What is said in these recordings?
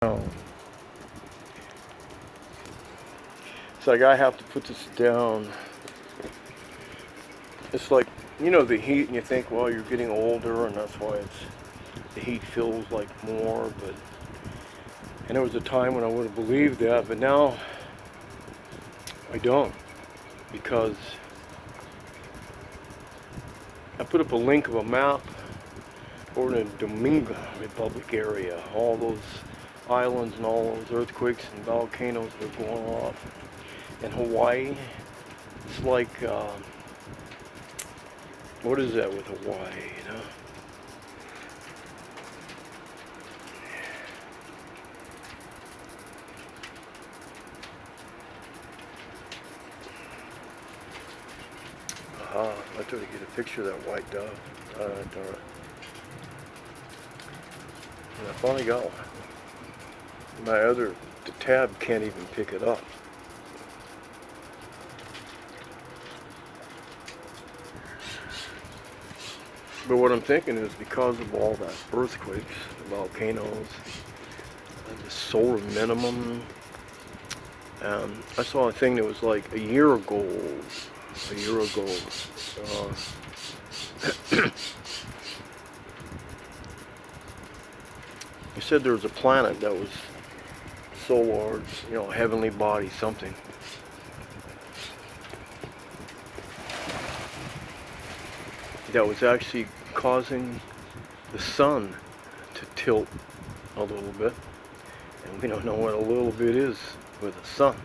Oh. It's like I have to put this down. It's like, the heat, and you think, well, you're getting older, and that's why the heat feels like more. And there was a time when I would have believed that, but now I don't, because I put up a link of a map over in the Dominican Republic area, all those islands and all those earthquakes and volcanoes that are going off. In Hawaii, it's like, what is that with Hawaii, I tried to get a picture of that white dove. Darn it. And I finally got one. The tab can't even pick it up. But what I'm thinking is because of all that earthquakes, the volcanoes, and the solar minimum. I saw a thing that was like a year ago. He said there was a planet that was so large, heavenly body, something. That was actually causing the sun to tilt a little bit. And we don't know what a little bit is with the sun.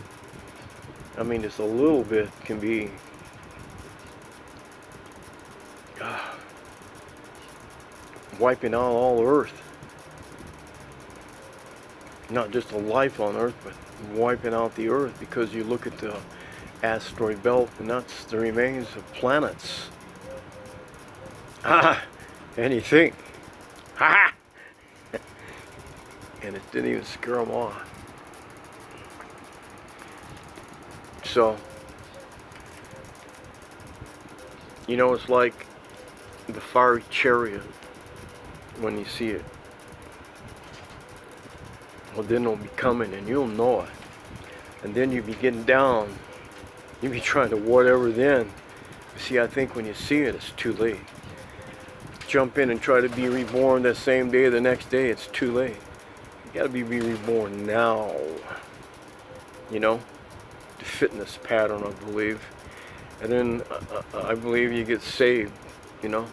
I mean, just a little bit can be wiping out all Earth. Not just a life on Earth, but wiping out the Earth, because you look at the asteroid belt, and that's the remains of planets. And you think, and it didn't even scare them off. So, it's like the fiery chariot when you see it. Well, then it'll be coming, and you'll know it. And then you'll be getting down. You'll be trying to whatever then. See, I think when you see it, it's too late. Jump in and try to be reborn that same day, the next day, it's too late. You gotta be reborn now. The fitness pattern, I believe. And then I believe you get saved. You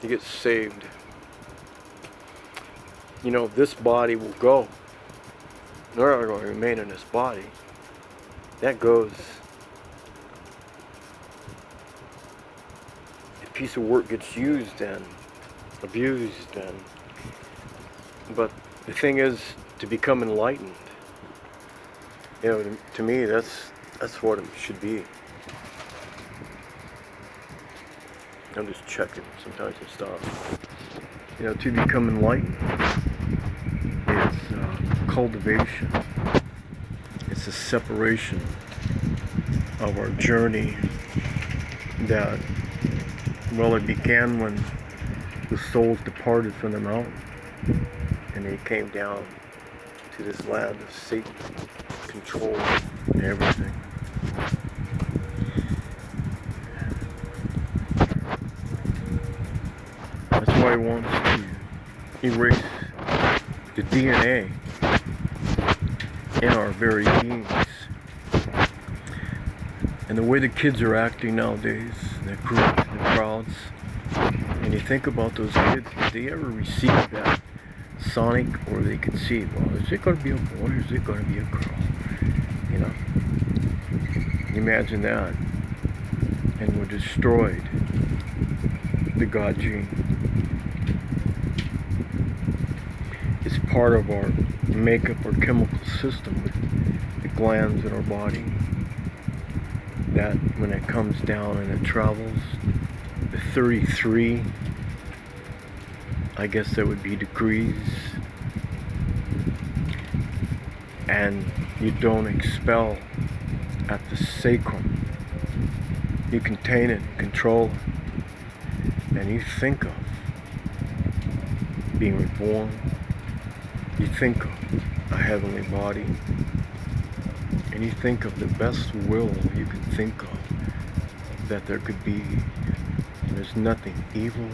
get saved. This body will go. We're not going to remain in this body. That goes. A piece of work gets used and abused, but the thing is to become enlightened. To me, that's what it should be. I'm just checking. Sometimes I stop. To become enlightened. It's cultivation. It's a separation of our journey that, it began when the souls departed from the mountain and they came down to this land of Satan, control, and everything. That's why he wants to erase the DNA in our very beings. And the way the kids are acting nowadays, the groups, the crowds, and you think about those kids, if they ever receive that sonic, or they can see, well, is it going to be a boy or is it going to be a girl? Imagine that. And we're destroyed. The God gene. It's part of our makeup, our chemical system, with the glands in our body. That when it comes down and it travels, the 33, I guess that would be degrees, and you don't expel at the sacrum. You contain it, control it, and you think of being reborn. You think of a heavenly body, and you think of the best will you can think of that there could be. There's nothing evil,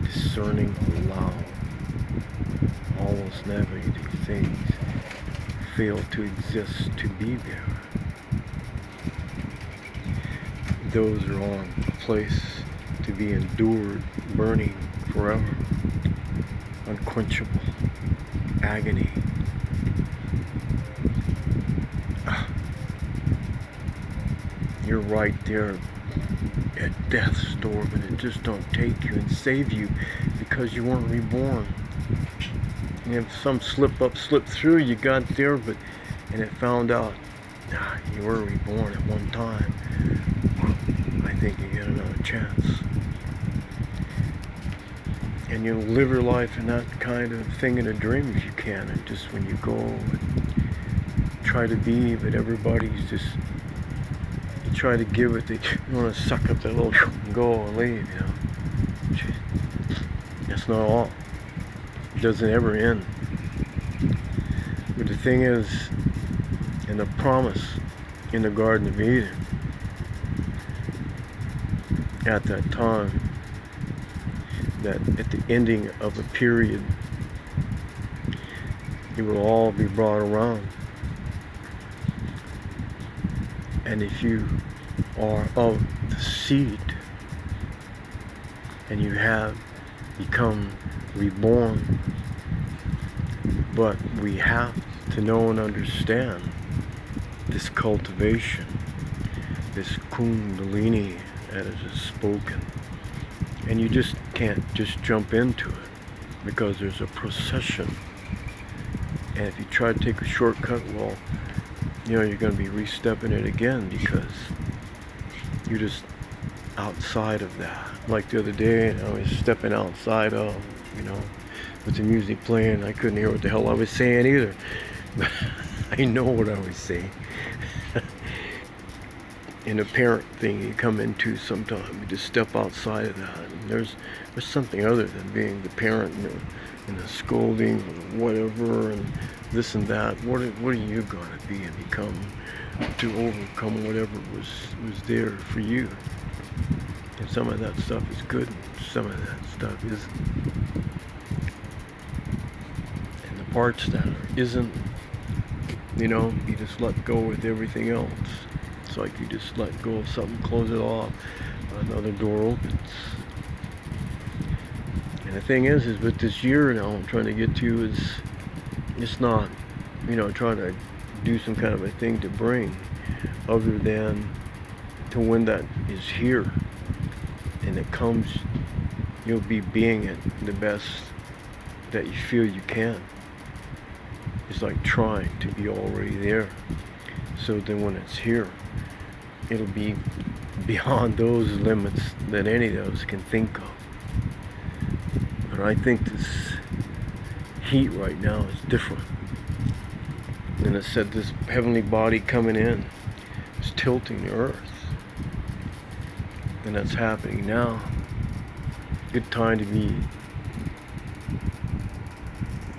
discerning, or loud. All those negative things fail to exist to be there. Those are on a place to be endured, burning forever, unquenchable agony. You're right there at death's door, but it just don't take you and save you because you weren't reborn. And if some slip through, you got there, and it found out, you were reborn at one time. I think you get another chance. And you'll live your life in that kind of thing in a dream if you can, and just when you go and try to be, but everybody's just, you try to give it, they want to suck up that little and go and leave, you know. That's not all. It doesn't ever end. But the thing is, in the promise in the Garden of Eden, at that time, that at the ending of a period, it will all be brought around. And if you are of the seed and you have become reborn, but we have to know and understand this cultivation, this kundalini that is spoken. And you just can't just jump into it because there's a procession. And if you try to take a shortcut, well, you know, you're going to be re-stepping it again because you're just outside of that. Like the other day, I was stepping outside of, you know, with the music playing. I couldn't hear what the hell I was saying either. But I know what I was saying. In a parent thing you come into sometime, you just step outside of that. And there's something other than being the parent, you know, and the scolding and whatever and this and that. What are you going to be and become to overcome whatever was there for you? And some of that stuff is good, and some of that stuff isn't. And the parts that isn't, you know, you just let go with everything else. It's like you just let go of something, close it off, another door opens. And the thing is with this year now I'm trying to get to is, it's not, you know, trying to do some kind of a thing to bring, other than to when that is here and it comes, you'll be being it the best that you feel you can. It's like trying to be already there. So then when it's here, it'll be beyond those limits that any of us can think of. And I think this heat right now is different. And it said this heavenly body coming in is tilting the earth. And that's happening now. Good time to be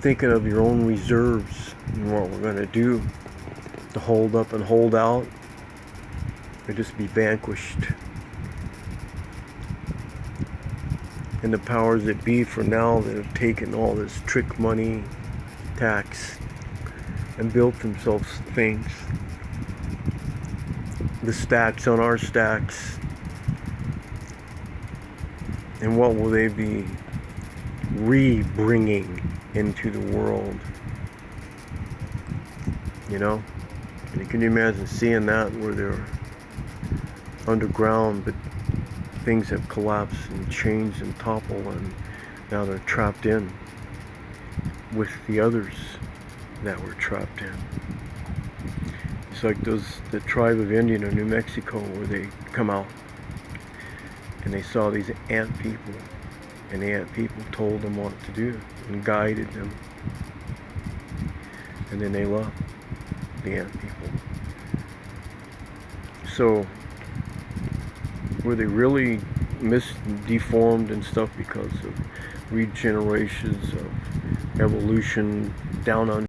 thinking of your own reserves and what we're going to do to hold up and hold out, or just be vanquished. And the powers that be for now that have taken all this trick money, tax, and built themselves things. The stacks on our stacks. And what will they be re-bringing into the world? You know? And can you imagine seeing that where they're underground, but things have collapsed and changed and toppled, and now they're trapped in with the others that were trapped in. It's like the tribe of Indian in New Mexico, where they come out and they saw these ant people, and the ant people told them what to do and guided them, and then they left the ant people. So were they really deformed and stuff because of regenerations of evolution down on